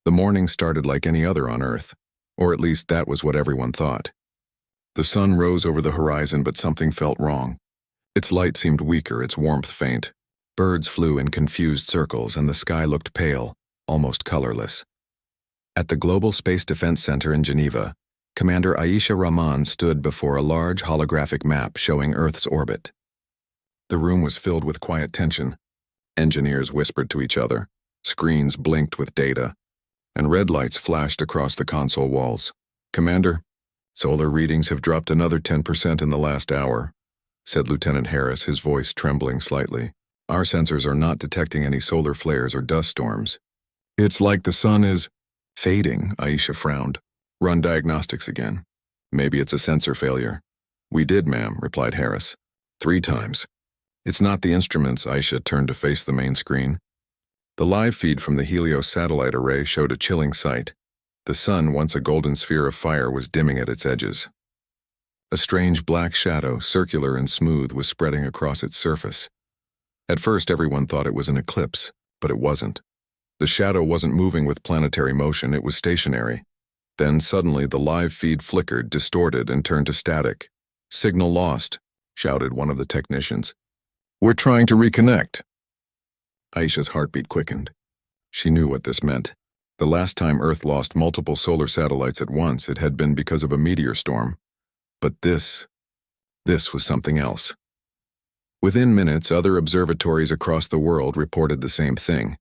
The morning started like any other on Earth, or at least that was what everyone thought. The sun rose over the horizon, but something felt wrong. Its light seemed weaker, its warmth faint. Birds flew in confused circles, and the sky looked pale, almost colorless. At the Global Space Defense Center in Geneva, Commander Aisha Rahman stood before a large holographic map showing Earth's orbit. The room was filled with quiet tension. Engineers whispered to each other, screens blinked with data, and red lights flashed across the console walls. "Commander, solar readings have dropped another 10% in the last hour," said Lieutenant Harris, his voice trembling slightly. "Our sensors are not detecting any solar flares or dust storms." "It's like the sun is fading," Aisha frowned. "Run diagnostics again. Maybe it's a sensor failure." "We did, ma'am," replied Harris. 3 times. "It's not the instruments." Aisha turned to face the main screen. The live feed from the Helios satellite array showed a chilling sight. The sun, once a golden sphere of fire, was dimming at its edges. A strange black shadow, circular and smooth, was spreading across its surface. At first everyone thought it was an eclipse, but it wasn't. The shadow wasn't moving with planetary motion, it was stationary. Then suddenly the live feed flickered, distorted, and turned to static. "Signal lost," shouted one of the technicians. "We're trying to reconnect." Aisha's heartbeat quickened. She knew what this meant. The last time Earth lost multiple solar satellites at once, it had been because of a meteor storm. But this was something else. Within minutes, other observatories across the world reported the same thing.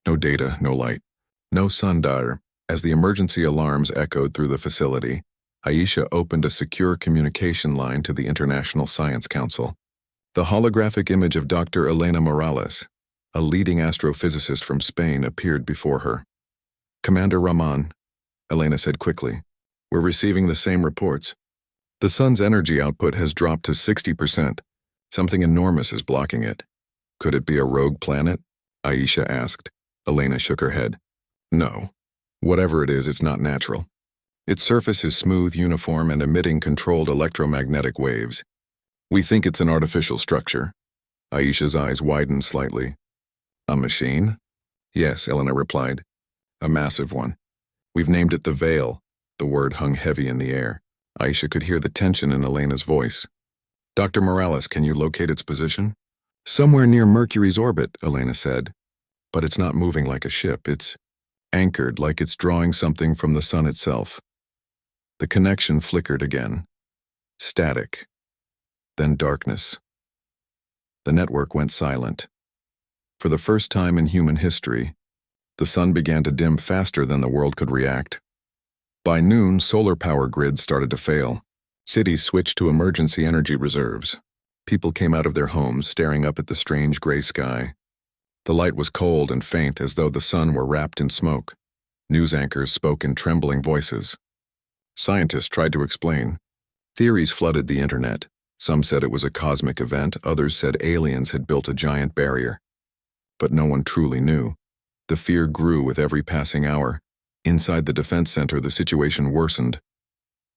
No data, no light, no sundial. As the emergency alarms echoed through the facility, Aisha opened a secure communication line to the International Science Council. The holographic image of Dr. Elena Morales, a leading astrophysicist from Spain, appeared before her. "Commander Rahman," Elena said quickly, "we're receiving the same reports. The sun's energy output has dropped to 60%. Something enormous is blocking it." "Could it be a rogue planet?" Aisha asked. Elena shook her head. "No. Whatever it is, it's not natural. Its surface is smooth, uniform, and emitting controlled electromagnetic waves. We think it's an artificial structure." Aisha's eyes widened slightly. "A machine?" "Yes," Elena replied. "A massive one. We've named it the Veil." The word hung heavy in the air. Aisha could hear the tension in Elena's voice. "Dr. Morales, can you locate its position?" "Somewhere near Mercury's orbit," Elena said. "But it's not moving like a ship. It's anchored, like it's drawing something from the sun itself." The connection flickered again. Static. Then darkness. The network went silent. For the first time in human history, the sun began to dim faster than the world could react. By noon, solar power grids started to fail. Cities switched to emergency energy reserves. People came out of their homes, staring up at the strange gray sky. The light was cold and faint, as though the sun were wrapped in smoke. News anchors spoke in trembling voices. Scientists tried to explain. Theories flooded the internet. Some said it was a cosmic event, others said aliens had built a giant barrier. But no one truly knew. The fear grew with every passing hour. Inside the defense center, the situation worsened.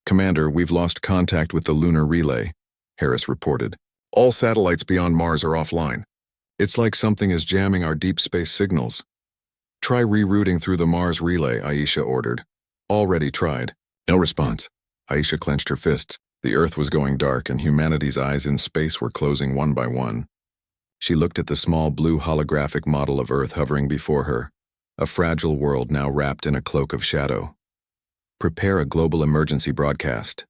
"Commander, we've lost contact with the lunar relay," Harris reported. "All satellites beyond Mars are offline. It's like something is jamming our deep space signals." "Try rerouting through the Mars relay," Aisha ordered. "Already tried." No response. Aisha clenched her fists. The Earth was going dark, and humanity's eyes in space were closing one by one. She looked at the small blue holographic model of Earth hovering before her, a fragile world now wrapped in a cloak of shadow. "Prepare a global emergency broadcast,"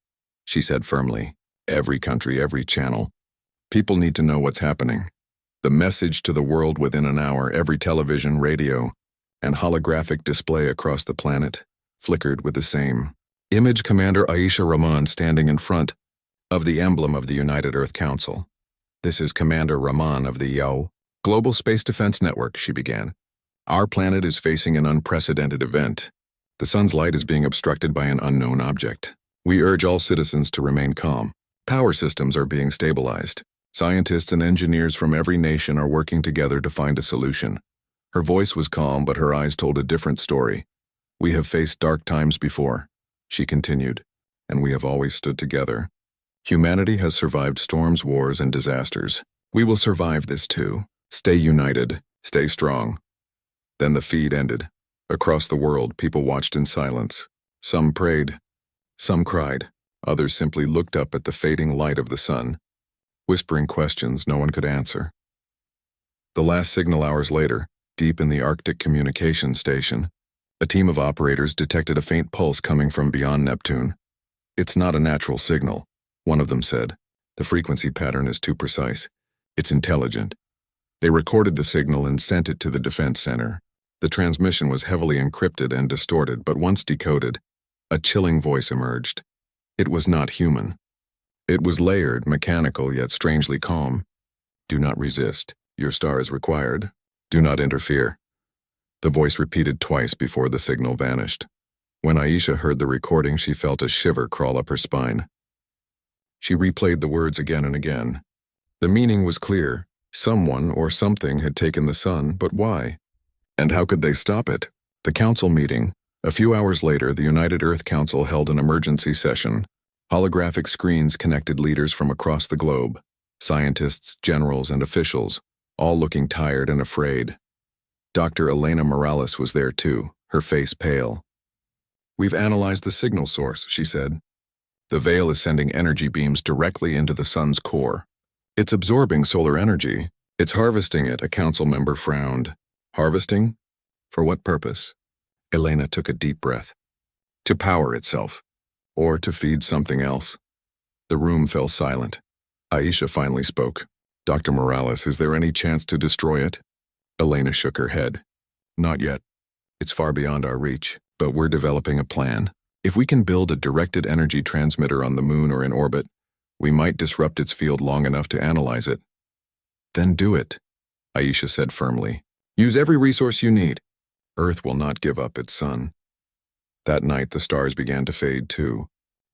she said firmly. "Every country, every channel. People need to know what's happening. The message to the world within an hour. Every television, radio, and holographic display across the planet flickered with the same image. Commander Aisha Rahman standing in front of the emblem of the United Earth Council. "This is Commander Rahman of the Global Space Defense Network," she began. "Our planet is facing an unprecedented event. The sun's light is being obstructed by an unknown object. We urge all citizens to remain calm. Power systems are being stabilized. Scientists and engineers from every nation are working together to find a solution." Her voice was calm, but her eyes told a different story. "We have faced dark times before," she continued, "and we have always stood together. Humanity has survived storms, wars, and disasters. We will survive this too. Stay united. Stay strong." Then the feed ended. Across the world, people watched in silence. Some prayed, some cried, others simply looked up at the fading light of the sun, whispering questions no one could answer. The last signal hours later, deep in the Arctic communications station, a team of operators detected a faint pulse coming from beyond Neptune. "It's not a natural signal," one of them said. "The frequency pattern is too precise. It's intelligent." They recorded the signal and sent it to the defense center. The transmission was heavily encrypted and distorted, but once decoded, a chilling voice emerged. It was not human. It was layered, mechanical, yet strangely calm. "Do not resist. Your star is required. Do not interfere." The voice repeated twice before the signal vanished. When Aisha heard the recording, she felt a shiver crawl up her spine. She replayed the words again and again. The meaning was clear. Someone or something had taken the sun, but why? And how could they stop it? The council meeting. A few hours later, the United Earth Council held an emergency session. Holographic screens connected leaders from across the globe. Scientists, generals, and officials, all looking tired and afraid. Dr. Elena Morales was there too, her face pale. "We've analyzed the signal source," she said. "The veil is sending energy beams directly into the sun's core. It's absorbing solar energy. It's harvesting it," a council member frowned. "Harvesting? For what purpose?" Elena took a deep breath. "To power itself. Or to feed something else." The room fell silent. Aisha finally spoke. "Dr. Morales, is there any chance to destroy it?" Elena shook her head. "Not yet. It's far beyond our reach, but we're developing a plan. If we can build a directed energy transmitter on the moon or in orbit, we might disrupt its field long enough to analyze it." "Then do it," Aisha said firmly. "Use every resource you need. Earth will not give up its sun." That night, the stars began to fade too.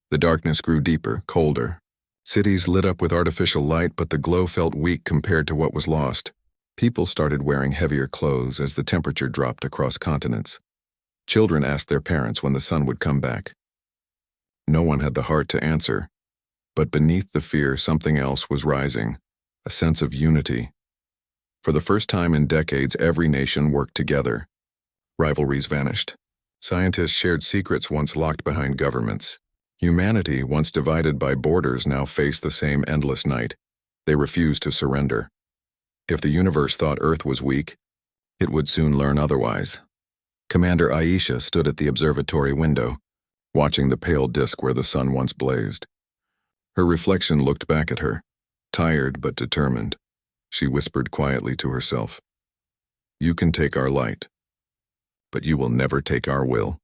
The darkness grew deeper, colder. Cities lit up with artificial light, but the glow felt weak compared to what was lost. People started wearing heavier clothes as the temperature dropped across continents. Children asked their parents when the sun would come back. No one had the heart to answer, but beneath the fear, something else was rising, a sense of unity. For the first time in decades, every nation worked together. Rivalries vanished. Scientists shared secrets once locked behind governments. Humanity, once divided by borders, now faced the same endless night. They refused to surrender. If the universe thought Earth was weak, it would soon learn otherwise. Commander Aisha stood at the observatory window, watching the pale disk where the sun once blazed. Her reflection looked back at her, tired but determined. She whispered quietly to herself, "You can take our light, but you will never take our will."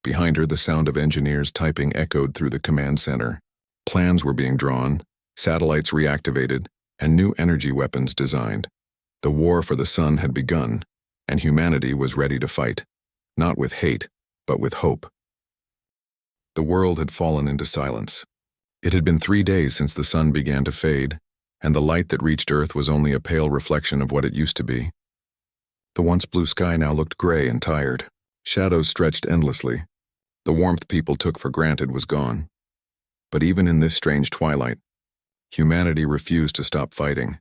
Behind her, the sound of engineers typing echoed through the command center. Plans were being drawn, satellites reactivated, and new energy weapons designed. The war for the sun had begun, and humanity was ready to fight, not with hate, but with hope. The world had fallen into silence. It had been 3 days since the sun began to fade, and the light that reached Earth was only a pale reflection of what it used to be. The once blue sky now looked gray and tired. Shadows stretched endlessly. The warmth people took for granted was gone. But even in this strange twilight, humanity refused to stop fighting.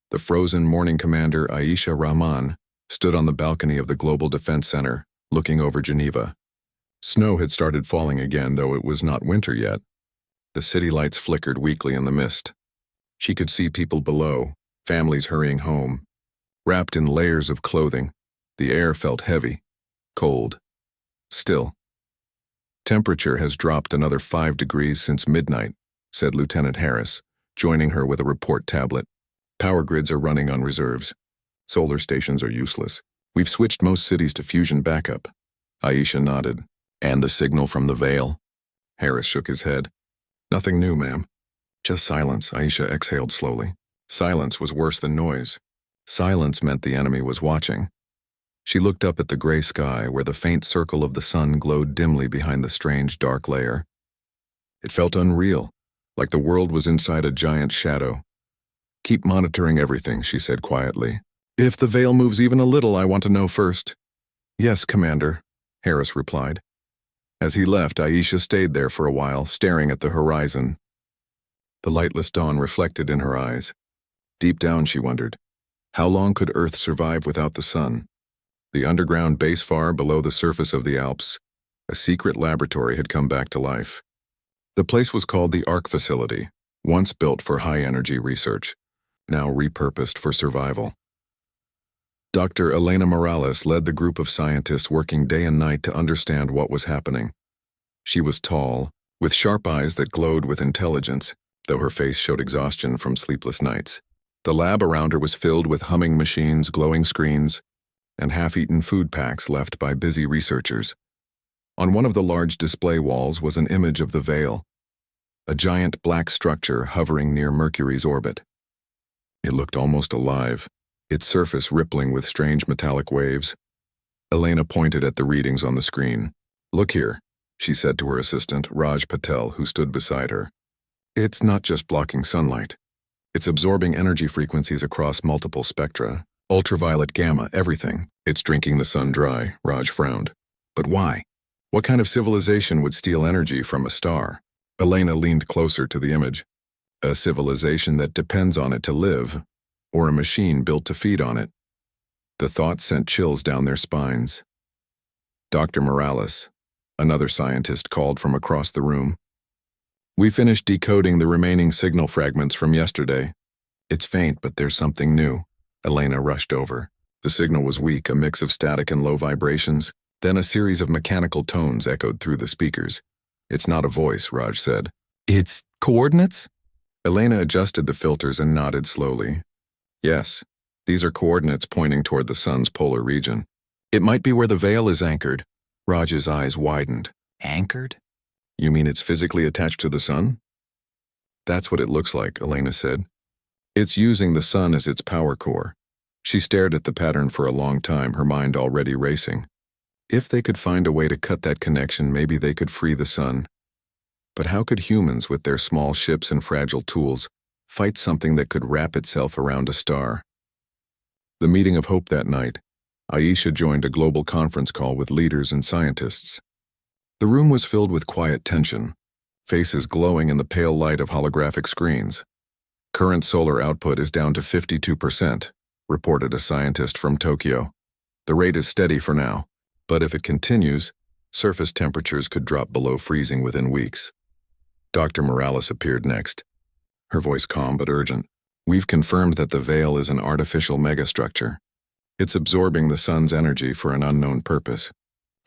The frozen morning commander, Aisha Rahman, stood on the balcony of the Global Defense Center, looking over Geneva. Snow had started falling again, though it was not winter yet. The city lights flickered weakly in the mist. She could see people below, families hurrying home. Wrapped in layers of clothing, the air felt heavy, cold, still. "Temperature has dropped another 5 degrees since midnight," said Lieutenant Harris, joining her with a report tablet. "Power grids are running on reserves. Solar stations are useless. We've switched most cities to fusion backup." Aisha nodded. "And the signal from the veil?" Harris shook his head. "Nothing new, ma'am. Just silence," Aisha exhaled slowly. Silence was worse than noise. Silence meant the enemy was watching. She looked up at the gray sky where the faint circle of the sun glowed dimly behind the strange dark layer. It felt unreal, like the world was inside a giant shadow. "Keep monitoring everything," she said quietly. "If the veil moves even a little, I want to know first." "Yes, Commander," Harris replied. As he left, Aisha stayed there for a while, staring at the horizon. The lightless dawn reflected in her eyes. Deep down, she wondered, how long could Earth survive without the sun? The underground base far below the surface of the Alps, a secret laboratory had come back to life. The place was called the Arc Facility, once built for high-energy research, now repurposed for survival. Dr. Elena Morales led the group of scientists working day and night to understand what was happening. She was tall, with sharp eyes that glowed with intelligence, though her face showed exhaustion from sleepless nights. The lab around her was filled with humming machines, glowing screens, and half-eaten food packs left by busy researchers. On one of the large display walls was an image of the Veil, a giant black structure hovering near Mercury's orbit. It looked almost alive, its surface rippling with strange metallic waves. Elena pointed at the readings on the screen. "Look here," she said to her assistant, Raj Patel, who stood beside her. "It's not just blocking sunlight. It's absorbing energy frequencies across multiple spectra. Ultraviolet, gamma, everything. It's drinking the sun dry," Raj frowned. "But why? What kind of civilization would steal energy from a star?" Elena leaned closer to the image. "A civilization that depends on it to live, or a machine built to feed on it." The thought sent chills down their spines. Dr. Morales, another scientist, called from across the room. "We finished decoding the remaining signal fragments from yesterday. It's faint, but there's something new." Elena rushed over. The signal was weak, a mix of static and low vibrations. Then a series of mechanical tones echoed through the speakers. "It's not a voice," Raj said. "It's coordinates?" Elena adjusted the filters and nodded slowly. "Yes, these are coordinates pointing toward the sun's polar region. It might be where the Veil is anchored." Raj's eyes widened. "Anchored? You mean it's physically attached to the sun?" "That's what it looks like," Elena said. "It's using the sun as its power core." She stared at the pattern for a long time, her mind already racing. If they could find a way to cut that connection, maybe they could free the sun. But how could humans, with their small ships and fragile tools, fight something that could wrap itself around a star? The meeting of hope that night, Aisha joined a global conference call with leaders and scientists. The room was filled with quiet tension, faces glowing in the pale light of holographic screens. "Current solar output is down to 52%, reported a scientist from Tokyo. "The rate is steady for now, but if it continues, surface temperatures could drop below freezing within weeks." Dr. Morales appeared next, her voice calm but urgent. "We've confirmed that the Veil is an artificial megastructure. It's absorbing the sun's energy for an unknown purpose.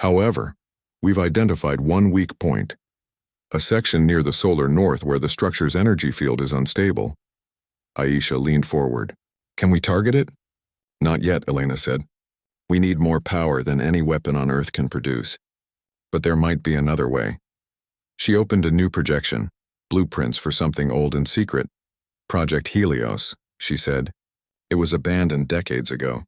However, we've identified one weak point, a section near the solar north where the structure's energy field is unstable." Aisha leaned forward. "Can we target it?" "Not yet," Elena said. "We need more power than any weapon on Earth can produce. But there might be another way." She opened a new projection, blueprints for something old and secret. "Project Helios," she said. "It was abandoned decades ago.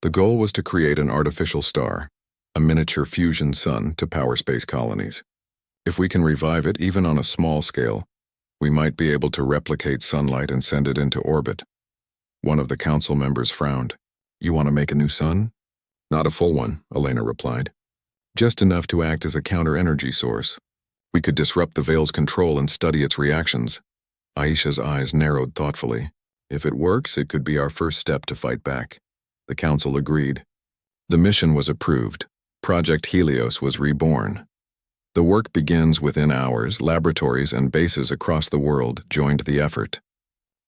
The goal was to create an artificial star, a miniature fusion sun to power space colonies. If we can revive it even on a small scale, we might be able to replicate sunlight and send it into orbit." One of the council members frowned. "You want to make a new sun?" "Not a full one," Elena replied. "Just enough to act as a counter-energy source. We could disrupt the Veil's control and study its reactions." Aisha's eyes narrowed thoughtfully. "If it works, it could be our first step to fight back." The council agreed. The mission was approved. Project Helios was reborn. The work begins within hours. Laboratories and bases across the world joined the effort.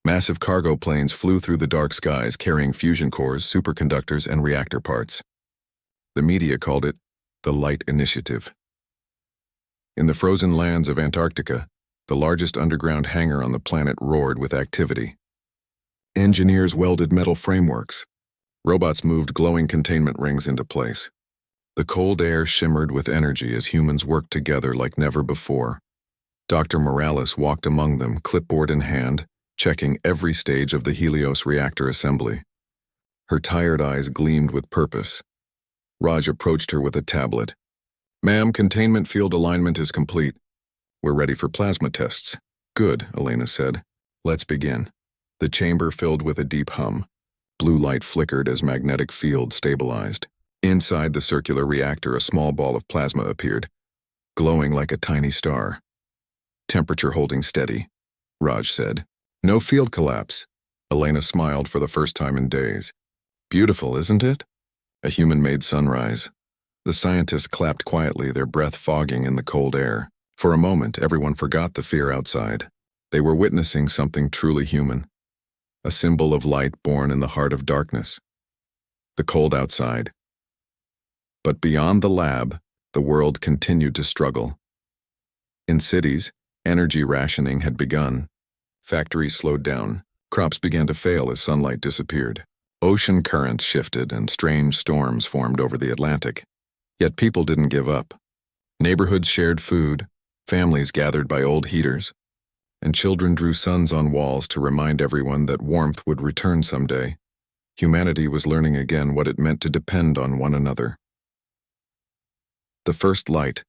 Massive cargo planes flew through the dark skies carrying fusion cores, superconductors, and reactor parts. The media called it the Light Initiative. In the frozen lands of Antarctica, the largest underground hangar on the planet roared with activity. Engineers welded metal frameworks. Robots moved glowing containment rings into place. The cold air shimmered with energy as humans worked together like never before. Dr. Morales walked among them, clipboard in hand, checking every stage of the Helios reactor assembly. Her tired eyes gleamed with purpose. Raj approached her with a tablet. "Ma'am, containment field alignment is complete. We're ready for plasma tests." "Good," Elena said. "Let's begin." The chamber filled with a deep hum. Blue light flickered as magnetic fields stabilized. Inside the circular reactor, a small ball of plasma appeared, glowing like a tiny star. "Temperature holding steady," Raj said. "No field collapse." Elena smiled for the first time in days. "Beautiful, isn't it?" A human-made sunrise. The scientists clapped quietly, their breath fogging in the cold air. For a moment, everyone forgot the fear outside. They were witnessing something truly human. A symbol of light born in the heart of darkness. The cold outside. But beyond the lab, the world continued to struggle. In cities, energy rationing had begun. Factories slowed down. Crops began to fail as sunlight disappeared. Ocean currents shifted and strange storms formed over the Atlantic. Yet people didn't give up. Neighborhoods shared food, families gathered by old heaters, and children drew suns on walls to remind everyone that warmth would return someday. Humanity was learning again what it meant to depend on one another. The first light.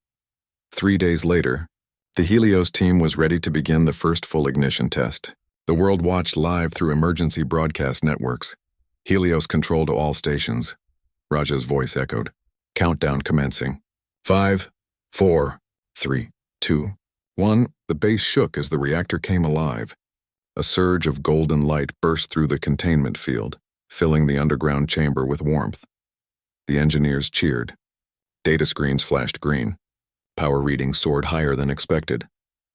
3 days later, the Helios team was ready to begin the first full ignition test. The world watched live through emergency broadcast networks. Helios controlled all stations. Raja's voice echoed. Countdown commencing. 5, 4, 3, 2, 1. The base shook as the reactor came alive. A surge of golden light burst through the containment field, filling the underground chamber with warmth. The engineers cheered. Data screens flashed green. Power readings soared higher than expected.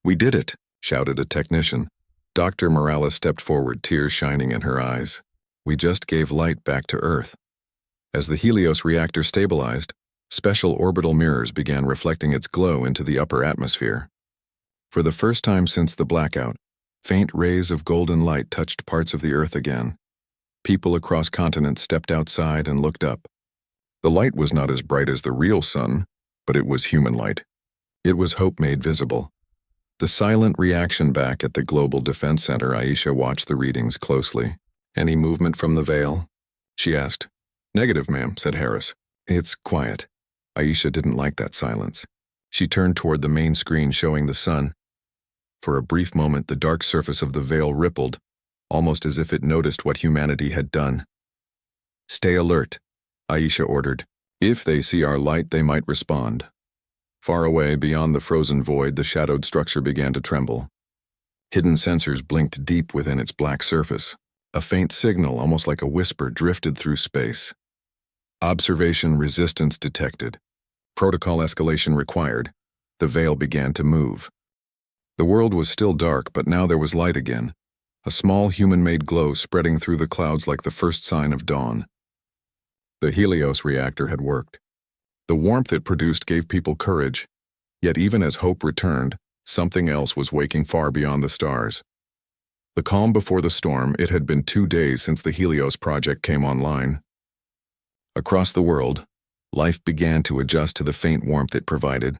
"We did it," shouted a technician. Dr. Morales stepped forward, tears shining in her eyes. "We just gave light back to Earth." As the Helios reactor stabilized, special orbital mirrors began reflecting its glow into the upper atmosphere. For the first time since the blackout, faint rays of golden light touched parts of the Earth again. People across continents stepped outside and looked up. The light was not as bright as the real sun, but it was human light. It was hope made visible. The silent reaction back at the Global Defense Center. Aisha watched the readings closely. "Any movement from the veil?" she asked. "Negative, ma'am," said Harris. "It's quiet." Aisha didn't like that silence. She turned toward the main screen showing the sun. For a brief moment, the dark surface of the veil rippled, almost as if it noticed what humanity had done. "Stay alert," Aisha ordered. "If they see our light, they might respond." Far away, beyond the frozen void, the shadowed structure began to tremble. Hidden sensors blinked deep within its black surface. A faint signal, almost like a whisper, drifted through space. Observation resistance detected. Protocol escalation required. The veil began to move. The world was still dark, but now there was light again. A small human-made glow spreading through the clouds like the first sign of dawn. The Helios reactor had worked. The warmth it produced gave people courage. Yet even as hope returned, something else was waking far beyond the stars. The calm before the storm. It had been 2 days since the Helios project came online. Across the world, life began to adjust to the faint warmth it provided.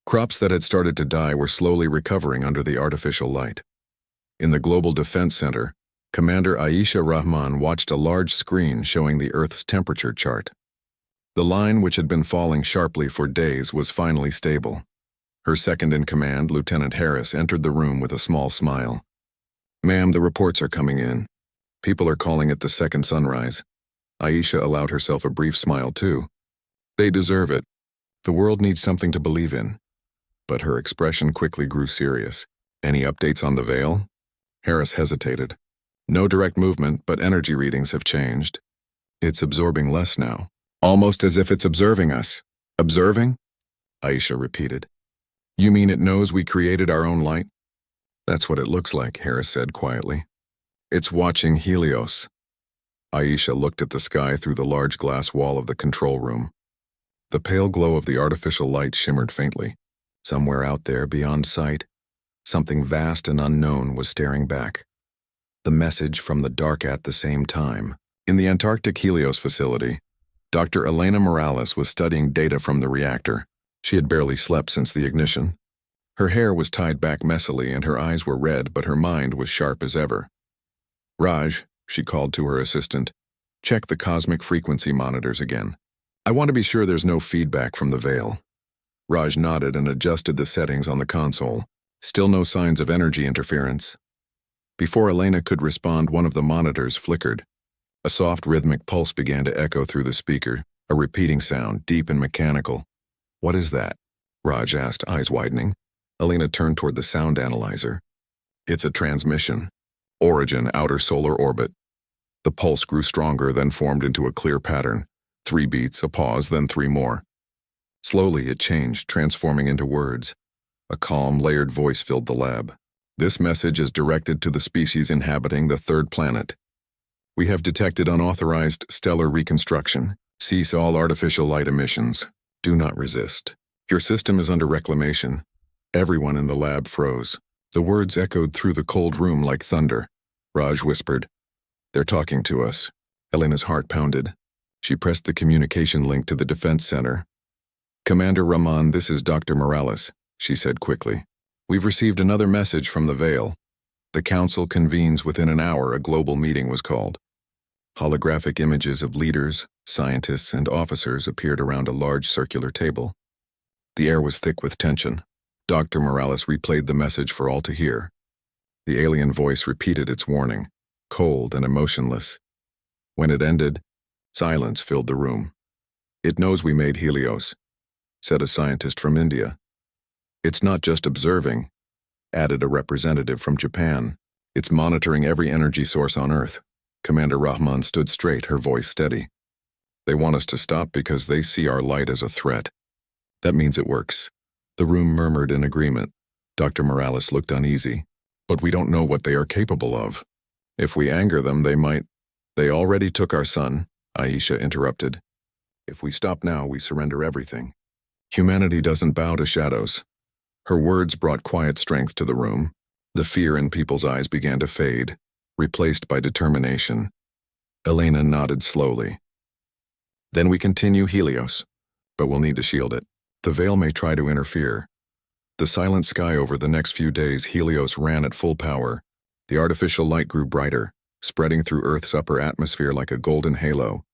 Crops that had started to die were slowly recovering under the artificial light. In the Global Defense Center, Commander Aisha Rahman watched a large screen showing the Earth's temperature chart. The line, which had been falling sharply for days, was finally stable. Her second-in-command, Lieutenant Harris, entered the room with a small smile. "Ma'am, the reports are coming in. People are calling it the second sunrise." Aisha allowed herself a brief smile, too. "They deserve it. The world needs something to believe in." But her expression quickly grew serious. "Any updates on the veil?" Harris hesitated. "No direct movement, but energy readings have changed. It's absorbing less now. Almost as if it's observing us." "Observing?" Aisha repeated. "You mean it knows we created our own light?" "That's what it looks like," Harris said quietly. "It's watching Helios." Aisha looked at the sky through the large glass wall of the control room. The pale glow of the artificial light shimmered faintly. Somewhere out there, beyond sight, something vast and unknown was staring back. The message from the dark at the same time. In the Antarctic Helios facility, Dr. Elena Morales was studying data from the reactor. She had barely slept since the ignition. Her hair was tied back messily and her eyes were red, but her mind was sharp as ever. "Raj," she called to her assistant, "check the cosmic frequency monitors again. I want to be sure there's no feedback from the veil." Raj nodded and adjusted the settings on the console. Still no signs of energy interference. Before Elena could respond, one of the monitors flickered. A soft rhythmic pulse began to echo through the speaker, a repeating sound, deep and mechanical. "What is that?" Raj asked, eyes widening. Elena turned toward the sound analyzer. "It's a transmission. Origin, outer solar orbit." The pulse grew stronger, then formed into a clear pattern. 3 beats, a pause, then 3 more. Slowly it changed, transforming into words. A calm, layered voice filled the lab. This message is directed to the species inhabiting the 3rd planet. We have detected unauthorized stellar reconstruction. Cease all artificial light emissions. Do not resist. Your system is under reclamation. Everyone in the lab froze. The words echoed through the cold room like thunder. Raj whispered, "They're talking to us." Elena's heart pounded. She pressed the communication link to the defense center. "Commander Rahman, this is Dr. Morales," she said quickly. "We've received another message from the Veil. The council convenes within an hour. A global meeting was called." Holographic images of leaders, scientists, and officers appeared around a large circular table. The air was thick with tension. Dr. Morales replayed the message for all to hear. The alien voice repeated its warning, cold and emotionless. When it ended, silence filled the room. "It knows we made Helios," said a scientist from India. "It's not just observing," added a representative from Japan. "It's monitoring every energy source on Earth." Commander Rahman stood straight, her voice steady. "They want us to stop because they see our light as a threat. That means it works." The room murmured in agreement. Dr. Morales looked uneasy. "But we don't know what they are capable of. If we anger them, they might—" "They already took our son," Aisha interrupted. "If we stop now, we surrender everything. Humanity doesn't bow to shadows." Her words brought quiet strength to the room. The fear in people's eyes began to fade, replaced by determination. Elena nodded slowly. "Then we continue Helios, but we'll need to shield it. The Veil may try to interfere." The silent sky over the next few days, Helios ran at full power. The artificial light grew brighter, spreading through Earth's upper atmosphere like a golden halo.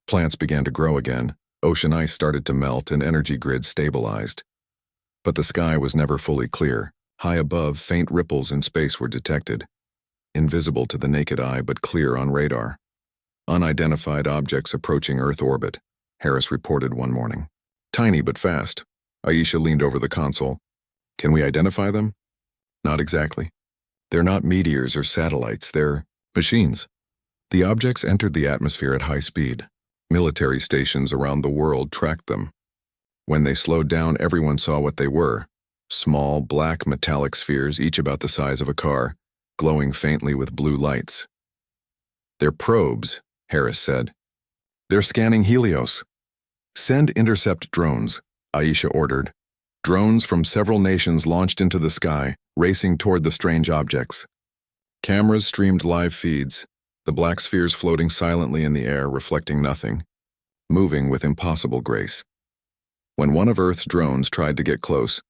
Plants began to grow again, ocean ice started to melt, and energy grids stabilized. But the sky was never fully clear. High above, faint ripples in space were detected. Invisible to the naked eye, but clear on radar. Unidentified objects approaching Earth orbit, Harris reported one morning. "Tiny but fast." Aisha leaned over the console. "Can we identify them?" "Not exactly. They're not meteors or satellites, they're machines." The objects entered the atmosphere at high speed. Military stations around the world tracked them. When they slowed down, everyone saw what they were. Small, black metallic spheres, each about the size of a car, glowing faintly with blue lights. "They're probes," Harris said. "They're scanning Helios." "Send intercept drones," Aisha ordered. Drones from several nations launched into the sky, racing toward the strange objects. Cameras streamed live feeds, the black spheres floating silently in the air, reflecting nothing, moving with impossible grace. When one of Earth's drones tried to get close,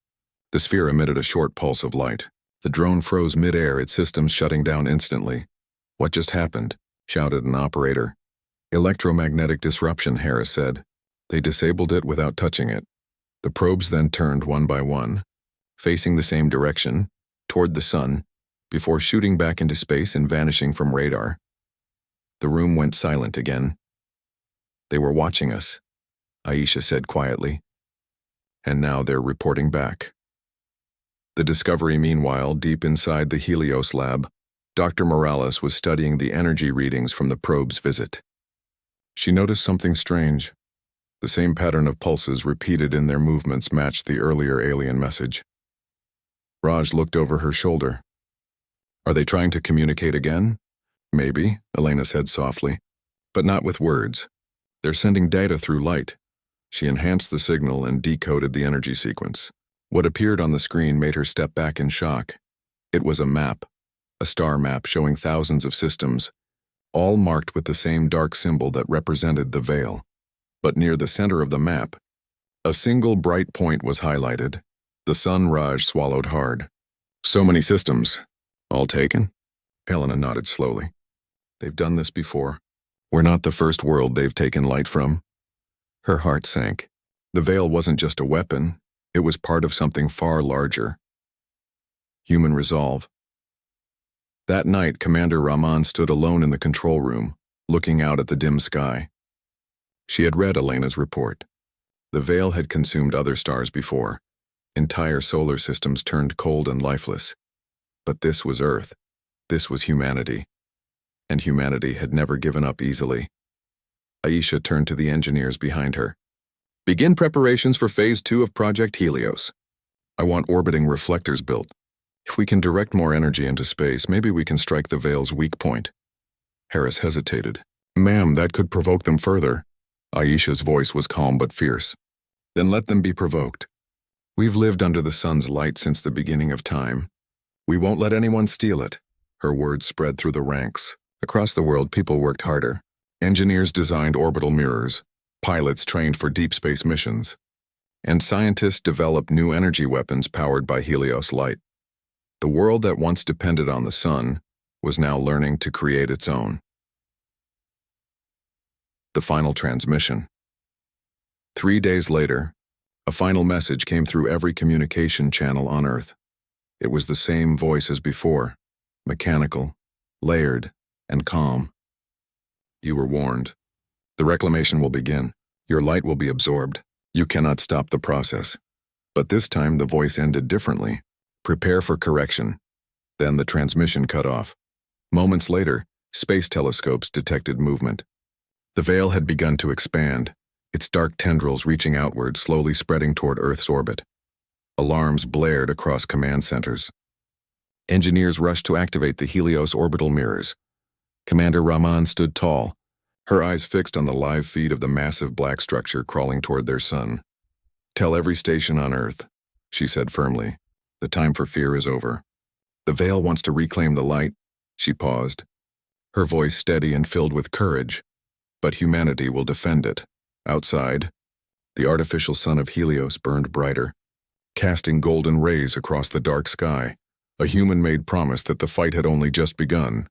the sphere emitted a short pulse of light. The drone froze mid-air, its systems shutting down instantly. "What just happened?" shouted an operator. "Electromagnetic disruption," Harris said. "They disabled it without touching it." The probes then turned one by one, facing the same direction, toward the sun, before shooting back into space and vanishing from radar. The room went silent again. "They were watching us," Aisha said quietly. "And now they're reporting back." The Discovery, meanwhile, deep inside the Helios lab, Dr. Morales was studying the energy readings from the probe's visit. She noticed something strange. The same pattern of pulses repeated in their movements matched the earlier alien message. Raj looked over her shoulder. "Are they trying to communicate again?" "Maybe," Elena said softly, "but not with words. They're sending data through light." She enhanced the signal and decoded the energy sequence. What appeared on the screen made her step back in shock. It was a map, a star map showing thousands of systems, all marked with the same dark symbol that represented the Veil. But near the center of the map, a single bright point was highlighted. The sun. Raj swallowed hard. "So many systems. All taken?" Helena nodded slowly. "They've done this before. We're not the first world they've taken light from." Her heart sank. The Veil wasn't just a weapon. It was part of something far larger. Human resolve. That night, Commander Rahman stood alone in the control room, looking out at the dim sky. She had read Elena's report. The Veil had consumed other stars before. Entire solar systems turned cold and lifeless. But this was Earth. This was humanity. And humanity had never given up easily. Aisha turned to the engineers behind her. Begin preparations for Phase 2 of Project Helios. I want orbiting reflectors built. If we can direct more energy into space, maybe we can strike the Veil's weak point. Harris hesitated. Ma'am, that could provoke them further. Aisha's voice was calm but fierce. Then let them be provoked. We've lived under the sun's light since the beginning of time. We won't let anyone steal it. Her words spread through the ranks. Across the world, people worked harder. Engineers designed orbital mirrors. Pilots trained for deep space missions. And scientists developed new energy weapons powered by Helios light. The world that once depended on the sun was now learning to create its own. The final transmission. 3 days later, a final message came through every communication channel on Earth. It was the same voice as before, mechanical, layered, and calm. You were warned. The reclamation will begin. Your light will be absorbed. You cannot stop the process. But this time the voice ended differently. Prepare for correction. Then the transmission cut off. Moments later, space telescopes detected movement. The veil had begun to expand, its dark tendrils reaching outward, slowly spreading toward Earth's orbit. Alarms blared across command centers. Engineers rushed to activate the Helios orbital mirrors. Commander Rahman stood tall, her eyes fixed on the live feed of the massive black structure crawling toward their sun. Tell every station on Earth, she said firmly. The time for fear is over. The veil wants to reclaim the light. She paused, her voice steady and filled with courage. But humanity will defend it. Outside, the artificial sun of Helios burned brighter, casting golden rays across the dark sky, a human-made promise that the fight had only just begun.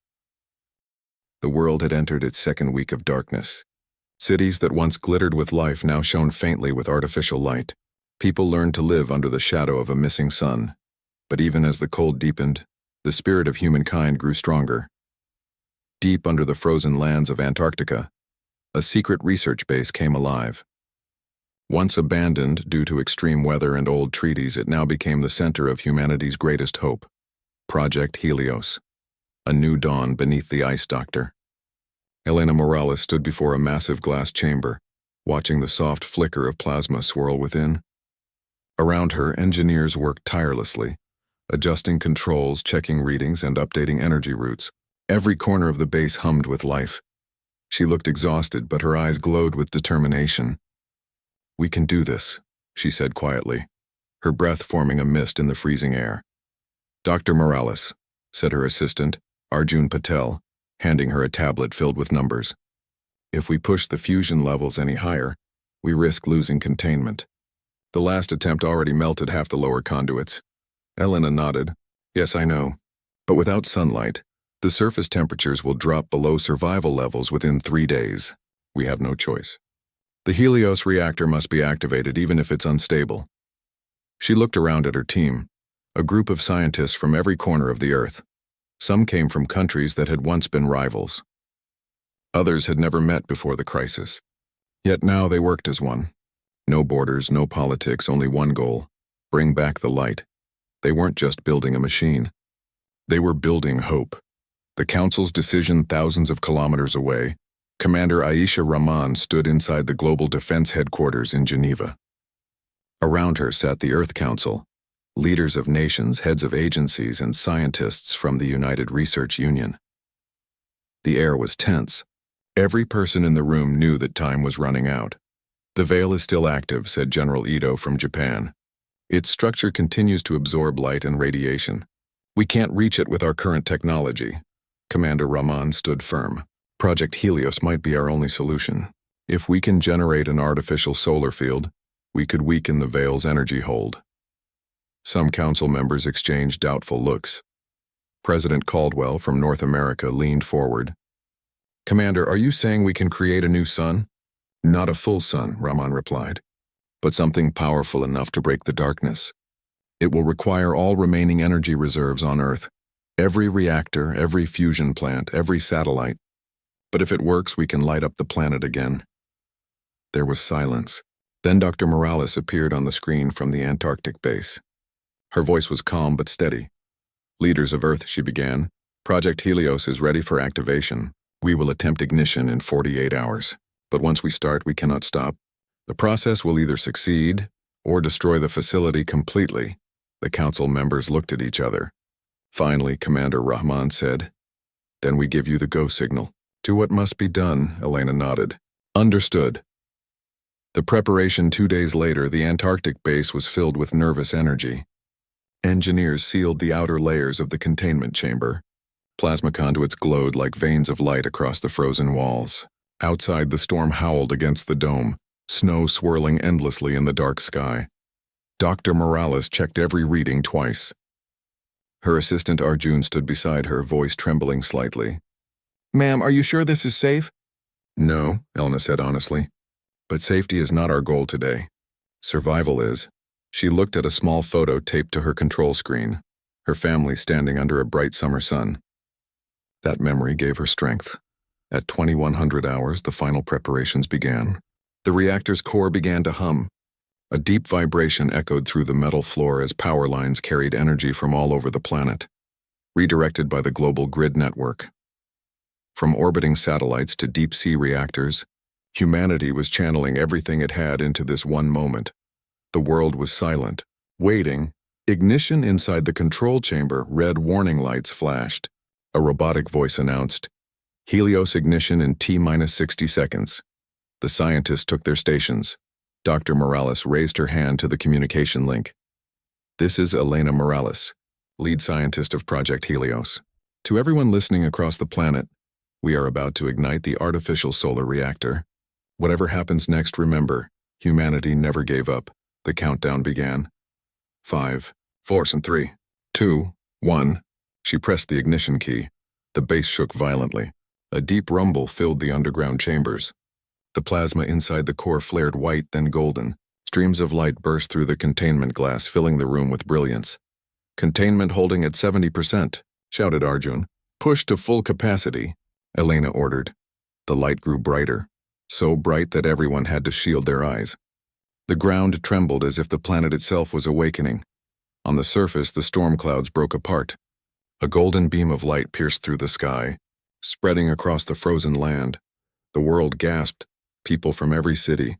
The world had entered its second week of darkness. Cities that once glittered with life now shone faintly with artificial light. People learned to live under the shadow of a missing sun. But even as the cold deepened, the spirit of humankind grew stronger. Deep under the frozen lands of Antarctica, a secret research base came alive. Once abandoned due to extreme weather and old treaties, it now became the center of humanity's greatest hope. Project Helios. A new dawn beneath the ice doctor. Elena Morales stood before a massive glass chamber, watching the soft flicker of plasma swirl within. Around her, engineers worked tirelessly, adjusting controls, checking readings, and updating energy routes. Every corner of the base hummed with life. She looked exhausted, but her eyes glowed with determination. We can do this, she said quietly, her breath forming a mist in the freezing air. Dr. Morales, said her assistant, Arjun Patel, handing her a tablet filled with numbers. If we push the fusion levels any higher, we risk losing containment. The last attempt already melted half the lower conduits. Elena nodded. Yes, I know. But without sunlight, the surface temperatures will drop below survival levels within 3 days. We have no choice. The Helios reactor must be activated even if it's unstable. She looked around at her team, a group of scientists from every corner of the Earth. Some came from countries that had once been rivals. Others had never met before the crisis. Yet now they worked as one. No borders, no politics, only one goal: bring back the light. They weren't just building a machine. They were building hope. The Council's decision thousands of kilometers away, Commander Aisha Rahman stood inside the Global Defense Headquarters in Geneva. Around her sat the Earth Council, leaders of nations, heads of agencies, and scientists from the United Research Union. The air was tense. Every person in the room knew that time was running out. The veil is still active, said General Ito from Japan. Its structure continues to absorb light and radiation. We can't reach it with our current technology. Commander Rahman stood firm. Project Helios might be our only solution. If we can generate an artificial solar field, we could weaken the veil's energy hold. Some council members exchanged doubtful looks. President Caldwell from North America leaned forward. Commander, are you saying we can create a new sun? Not a full sun, Rahman replied, but something powerful enough to break the darkness. It will require all remaining energy reserves on Earth. Every reactor, every fusion plant, every satellite. But if it works, we can light up the planet again. There was silence. Then Dr. Morales appeared on the screen from the Antarctic base. Her voice was calm but steady. Leaders of Earth, she began, Project Helios is ready for activation. We will attempt ignition in 48 hours. But once we start, we cannot stop. The process will either succeed or destroy the facility completely." The council members looked at each other. Finally, Commander Rahman said, "Then we give you the go signal." "Do what must be done," Elena nodded. "Understood." The preparation 2 days later, the Antarctic base was filled with nervous energy. Engineers sealed the outer layers of the containment chamber. Plasma conduits glowed like veins of light across the frozen walls. Outside, the storm howled against the dome, snow swirling endlessly in the dark sky. Dr. Morales checked every reading twice. Her assistant Arjun stood beside her, voice trembling slightly. "Ma'am, are you sure this is safe?" "No," Elena said honestly. "But safety is not our goal today. Survival is." She looked at a small photo taped to her control screen, her family standing under a bright summer sun. That memory gave her strength. At 2100 hours, the final preparations began. The reactor's core began to hum. A deep vibration echoed through the metal floor as power lines carried energy from all over the planet, redirected by the global grid network. From orbiting satellites to deep-sea reactors, humanity was channeling everything it had into this one moment. The world was silent, waiting. Ignition inside the control chamber, red warning lights flashed. A robotic voice announced, "Helios ignition in T-minus 60 seconds. The scientists took their stations. Dr. Morales raised her hand to the communication link. "This is Elena Morales, lead scientist of Project Helios. To everyone listening across the planet, we are about to ignite the artificial solar reactor. Whatever happens next, remember, humanity never gave up." The countdown began. 5, 4, 3, 2, 1. She pressed the ignition key. The base shook violently. A deep rumble filled the underground chambers. The plasma inside the core flared white, then golden. Streams of light burst through the containment glass, filling the room with brilliance. "Containment holding at 70%, shouted Arjun. "Push to full capacity," Elena ordered. The light grew brighter, so bright that everyone had to shield their eyes. The ground trembled as if the planet itself was awakening. On the surface, the storm clouds broke apart. A golden beam of light pierced through the sky, spreading across the frozen land. The world gasped. People from every city,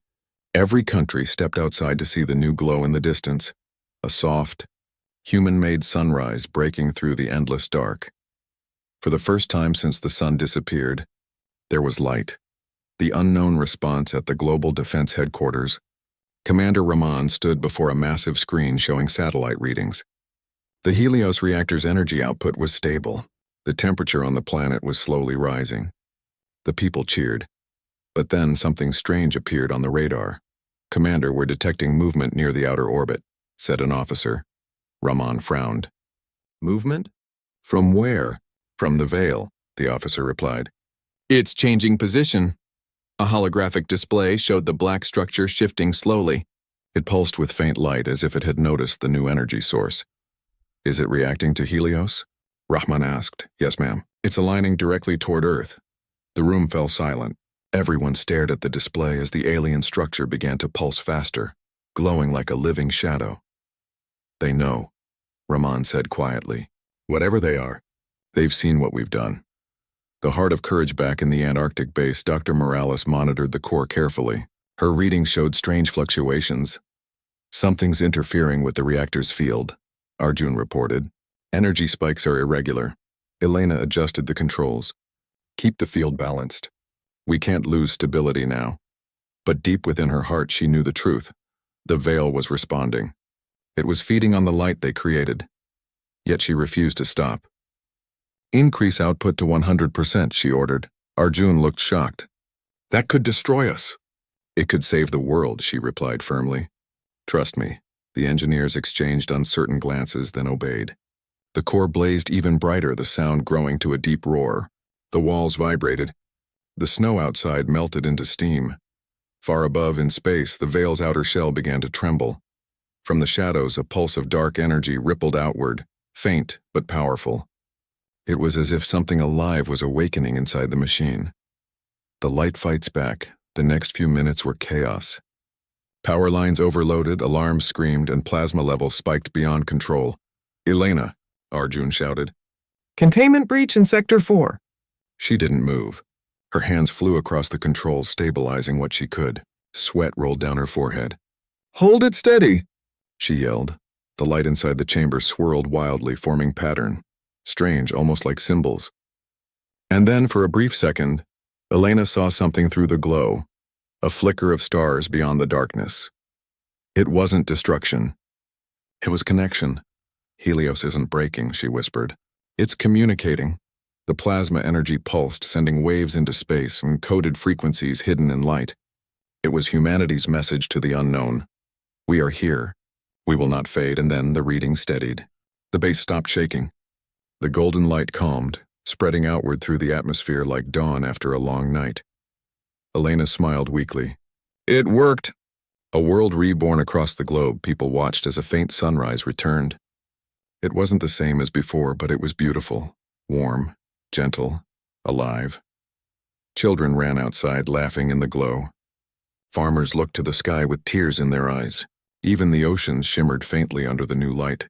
every country stepped outside to see the new glow in the distance. A soft, human-made sunrise breaking through the endless dark. For the first time since the sun disappeared, there was light. The unknown response at the Global Defense Headquarters. Commander Rahman stood before a massive screen showing satellite readings. The Helios reactor's energy output was stable. The temperature on the planet was slowly rising. The people cheered. But then something strange appeared on the radar. "Commander, we're detecting movement near the outer orbit," said an officer. Rahman frowned. "Movement? From where?" "From the veil," the officer replied. "It's changing position." A holographic display showed the black structure shifting slowly. It pulsed with faint light as if it had noticed the new energy source. "Is it reacting to Helios?" Rahman asked. "Yes, ma'am. It's aligning directly toward Earth." The room fell silent. Everyone stared at the display as the alien structure began to pulse faster, glowing like a living shadow. "They know," Rahman said quietly. "Whatever they are, they've seen what we've done." The heart of courage back in the Antarctic base, Dr. Morales monitored the core carefully. Her readings showed strange fluctuations. "Something's interfering with the reactor's field," Arjun reported. "Energy spikes are irregular." Elena adjusted the controls. "Keep the field balanced. We can't lose stability now." But deep within her heart, she knew the truth. The veil was responding. It was feeding on the light they created. Yet she refused to stop. "Increase output to 100%, she ordered. Arjun looked shocked. "That could destroy us." "It could save the world," she replied firmly. "Trust me." The engineers exchanged uncertain glances, then obeyed. The core blazed even brighter, the sound growing to a deep roar. The walls vibrated. The snow outside melted into steam. Far above in space, the veil's outer shell began to tremble. From the shadows, a pulse of dark energy rippled outward, faint but powerful. It was as if something alive was awakening inside the machine. The light fights back. The next few minutes were chaos. Power lines overloaded, alarms screamed, and plasma levels spiked beyond control. "Elena," Arjun shouted. "Containment breach in Sector 4. She didn't move. Her hands flew across the controls, stabilizing what she could. Sweat rolled down her forehead. "Hold it steady!" she yelled. The light inside the chamber swirled wildly, forming pattern. Strange, almost like symbols. And then, for a brief second, Elena saw something through the glow, a flicker of stars beyond the darkness. It wasn't destruction. It was connection. "Helios isn't breaking," she whispered. "It's communicating." The plasma energy pulsed, sending waves into space and coded frequencies hidden in light. It was humanity's message to the unknown. "We are here. We will not fade," and then the reading steadied. The base stopped shaking. The golden light calmed, spreading outward through the atmosphere like dawn after a long night. Elena smiled weakly. "It worked." A world reborn across the globe, people watched as a faint sunrise returned. It wasn't the same as before, but it was beautiful, warm, gentle, alive. Children ran outside, laughing in the glow. Farmers looked to the sky with tears in their eyes. Even the oceans shimmered faintly under the new light.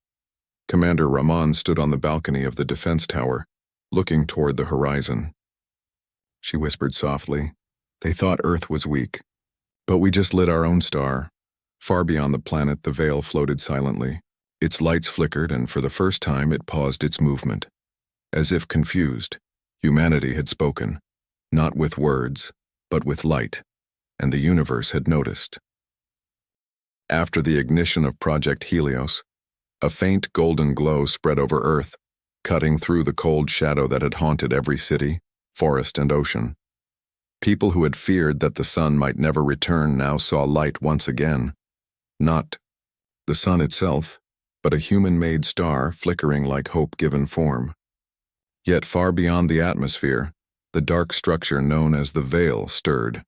Commander Rahman stood on the balcony of the defense tower, looking toward the horizon. She whispered softly, "They thought Earth was weak, but we just lit our own star." Far beyond the planet, the veil floated silently. Its lights flickered, and for the first time it paused its movement. As if confused, humanity had spoken, not with words, but with light, and the universe had noticed. After the ignition of Project Helios, a faint golden glow spread over Earth, cutting through the cold shadow that had haunted every city, forest, and ocean. People who had feared that the sun might never return now saw light once again. Not the sun itself, but a human-made star flickering like hope given form. Yet far beyond the atmosphere, the dark structure known as the Veil stirred.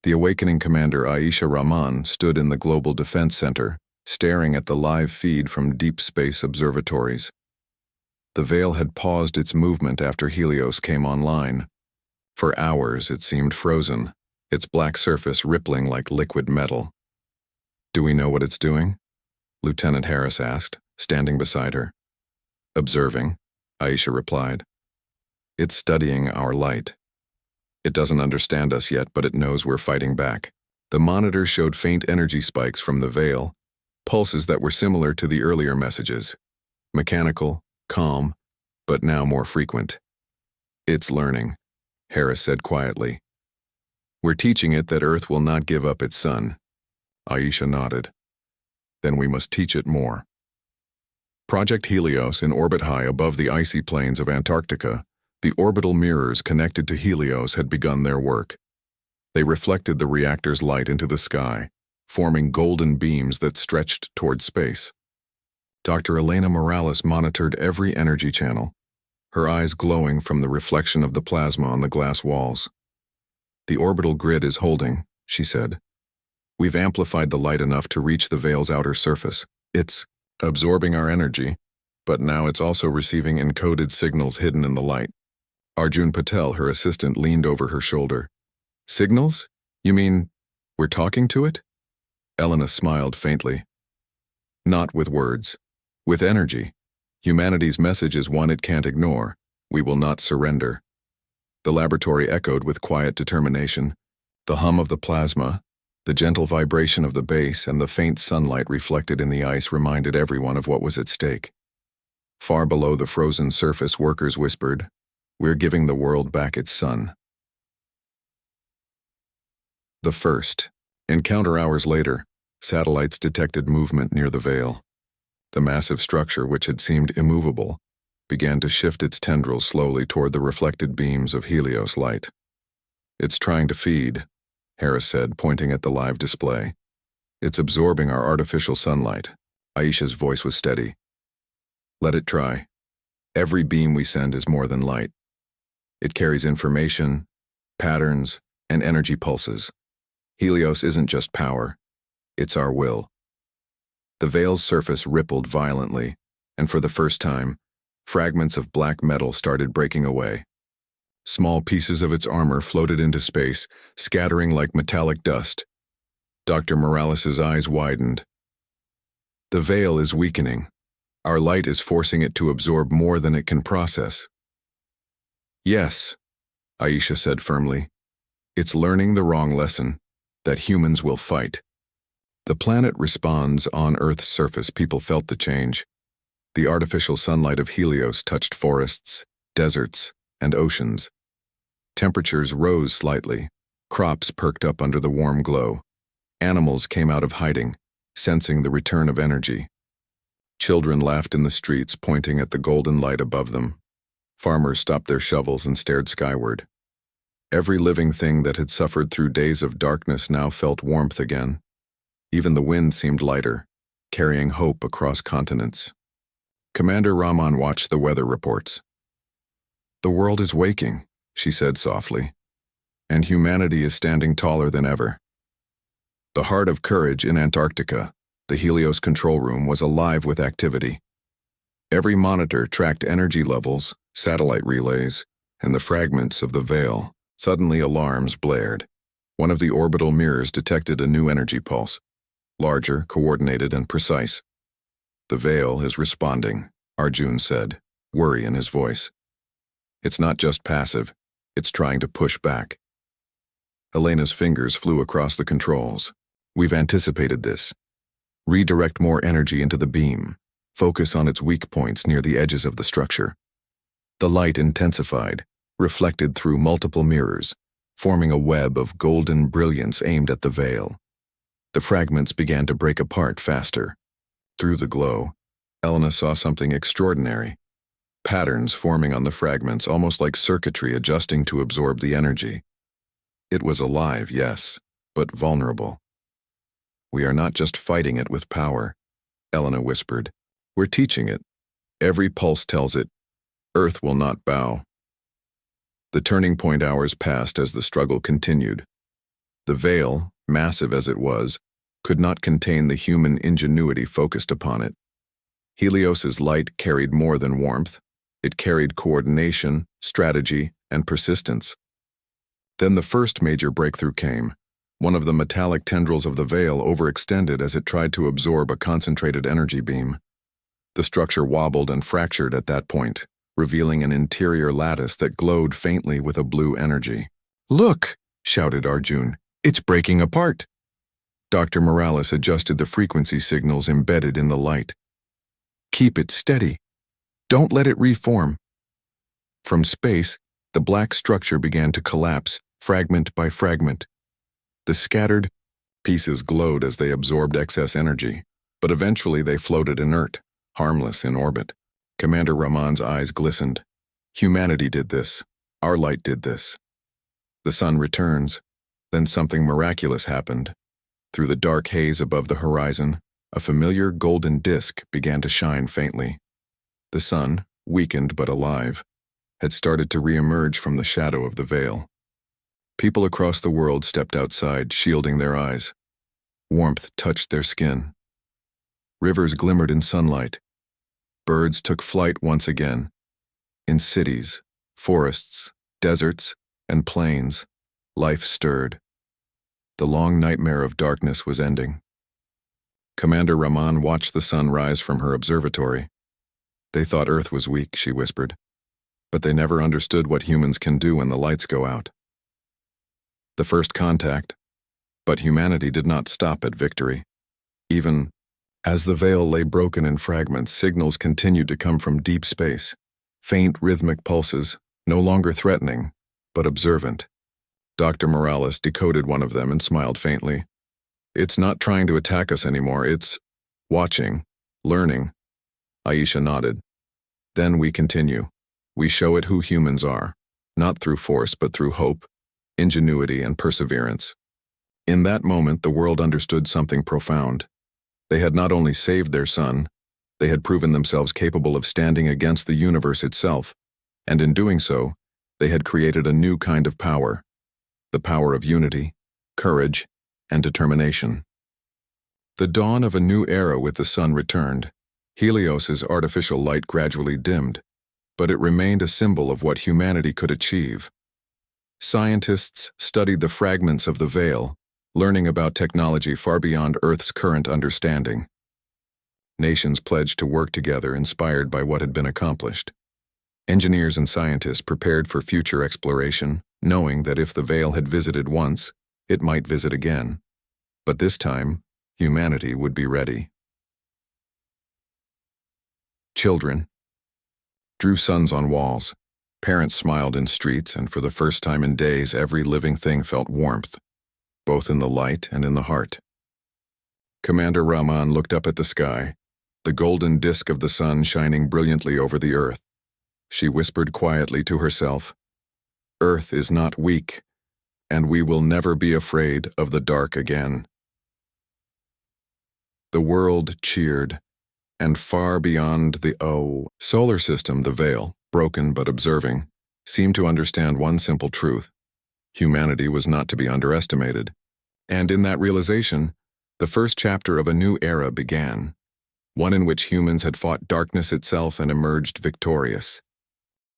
The awakening commander Aisha Rahman stood in the Global Defense Center, staring at the live feed from deep space observatories. The Veil had paused its movement after Helios came online. For hours it seemed frozen, its black surface rippling like liquid metal. "Do we know what it's doing?" Lieutenant Harris asked, standing beside her. "Observing," Aisha replied. "It's studying our light. It doesn't understand us yet, but it knows we're fighting back." The monitor showed faint energy spikes from the Veil, pulses that were similar to the earlier messages. Mechanical, calm, but now more frequent. "It's learning," Harris said quietly. "We're teaching it that Earth will not give up its sun." Aisha nodded. "Then we must teach it more." Project Helios, in orbit high above the icy plains of Antarctica, the orbital mirrors connected to Helios had begun their work. They reflected the reactor's light into the sky, forming golden beams that stretched toward space. Dr. Elena Morales monitored every energy channel, her eyes glowing from the reflection of the plasma on the glass walls. "The orbital grid is holding," she said. "We've amplified the light enough to reach the Veil's outer surface. It's absorbing our energy, but now it's also receiving encoded signals hidden in the light." Arjun Patel, her assistant, leaned over her shoulder. "Signals? You mean we're talking to it?" Elena smiled faintly. "Not with words. With energy. Humanity's message is one it can't ignore. We will not surrender." The laboratory echoed with quiet determination. The hum of the plasma, the gentle vibration of the base, and the faint sunlight reflected in the ice reminded everyone of what was at stake. Far below the frozen surface, workers whispered, "We're giving the world back its sun." The first. Encounter hours later, satellites detected movement near the Veil. The massive structure, which had seemed immovable, began to shift its tendrils slowly toward the reflected beams of Helios light. "It's trying to feed," Harris said, pointing at the live display. "It's absorbing our artificial sunlight." Aisha's voice was steady. "Let it try. Every beam we send is more than light. It carries information, patterns, and energy pulses. Helios isn't just power. It's our will." The Veil's surface rippled violently, and for the first time, fragments of black metal started breaking away. Small pieces of its armor floated into space, scattering like metallic dust. Dr. Morales' eyes widened. "The Veil is weakening. Our light is forcing it to absorb more than it can process." "Yes," Aisha said firmly. It's learning the wrong lesson, that humans will fight. The planet responds. On Earth's surface, people felt the change. The artificial sunlight of Helios touched forests, deserts, and oceans. Temperatures rose slightly. Crops perked up under the warm glow. Animals came out of hiding, sensing the return of energy. Children laughed in the streets, pointing at the golden light above them. Farmers stopped their shovels and stared skyward. Every living thing that had suffered through days of darkness now felt warmth again. Even the wind seemed lighter, carrying hope across continents. Commander Rahman watched the weather reports. The world is waking, she said softly, and humanity is standing taller than ever. The heart of courage in Antarctica, the Helios control room, was alive with activity. Every monitor tracked energy levels, satellite relays, and the fragments of the veil. Suddenly alarms blared. One of the orbital mirrors detected a new energy pulse, larger, coordinated, and precise. The veil is responding, Arjun said, worry in his voice. It's not just passive, it's trying to push back. Elena's fingers flew across the controls. We've anticipated this. Redirect more energy into the beam. Focus on its weak points near the edges of the structure. The light intensified, reflected through multiple mirrors, forming a web of golden brilliance aimed at the veil. The fragments began to break apart faster. Through the glow, Elena saw something extraordinary. Patterns forming on the fragments, almost like circuitry adjusting to absorb the energy. It was alive, yes, but vulnerable. We are not just fighting it with power, Elena whispered. We're teaching it. Every pulse tells it, Earth will not bow. The turning point hours passed as the struggle continued. The veil, massive as it was, could not contain the human ingenuity focused upon it. Helios's light carried more than warmth. It carried coordination, strategy, and persistence. Then the first major breakthrough came. One of the metallic tendrils of the veil overextended as it tried to absorb a concentrated energy beam. The structure wobbled and fractured at that point, revealing an interior lattice that glowed faintly with a blue energy. Look, shouted Arjun, it's breaking apart. Dr. Morales adjusted the frequency signals embedded in the light. Keep it steady. Don't let it reform. From space, the black structure began to collapse, fragment by fragment. The scattered pieces glowed as they absorbed excess energy, but eventually they floated inert, harmless in orbit. Commander Rahman's eyes glistened. Humanity did this. Our light did this. The sun returns. Then something miraculous happened. Through the dark haze above the horizon, a familiar golden disk began to shine faintly. The sun, weakened but alive, had started to re-emerge from the shadow of the veil. People across the world stepped outside, shielding their eyes. Warmth touched their skin. Rivers glimmered in sunlight. Birds took flight once again. In cities, forests, deserts, and plains, life stirred. The long nightmare of darkness was ending. Commander Rahman watched the sun rise from her observatory. They thought Earth was weak, she whispered, but they never understood what humans can do when the lights go out. The first contact, but humanity did not stop at victory. Even as the veil lay broken in fragments, signals continued to come from deep space, faint rhythmic pulses, no longer threatening, but observant. Dr. Morales decoded one of them and smiled faintly. It's not trying to attack us anymore, it's watching, learning. Aisha nodded. Then we continue. We show it who humans are, not through force but through hope, ingenuity, and perseverance. In that moment, the world understood something profound. They had not only saved their son, they had proven themselves capable of standing against the universe itself, and in doing so, they had created a new kind of power, the power of unity, courage, and determination. The dawn of a new era with the sun returned. Helios's artificial light gradually dimmed, but it remained a symbol of what humanity could achieve. Scientists studied the fragments of the veil, learning about technology far beyond Earth's current understanding. Nations pledged to work together, inspired by what had been accomplished. Engineers and scientists prepared for future exploration, knowing that if the veil had visited once, it might visit again. But this time, humanity would be ready. Children drew suns on walls. Parents smiled in streets, and for the first time in days, every living thing felt warmth, both in the light and in the heart. Commander Rahman looked up at the sky, the golden disk of the sun shining brilliantly over the earth. She whispered quietly to herself, "Earth is not weak, and we will never be afraid of the dark again." The world cheered, and far beyond the solar system, the veil, broken but observing, seemed to understand one simple truth. Humanity was not to be underestimated. And in that realization, the first chapter of a new era began, one in which humans had fought darkness itself and emerged victorious.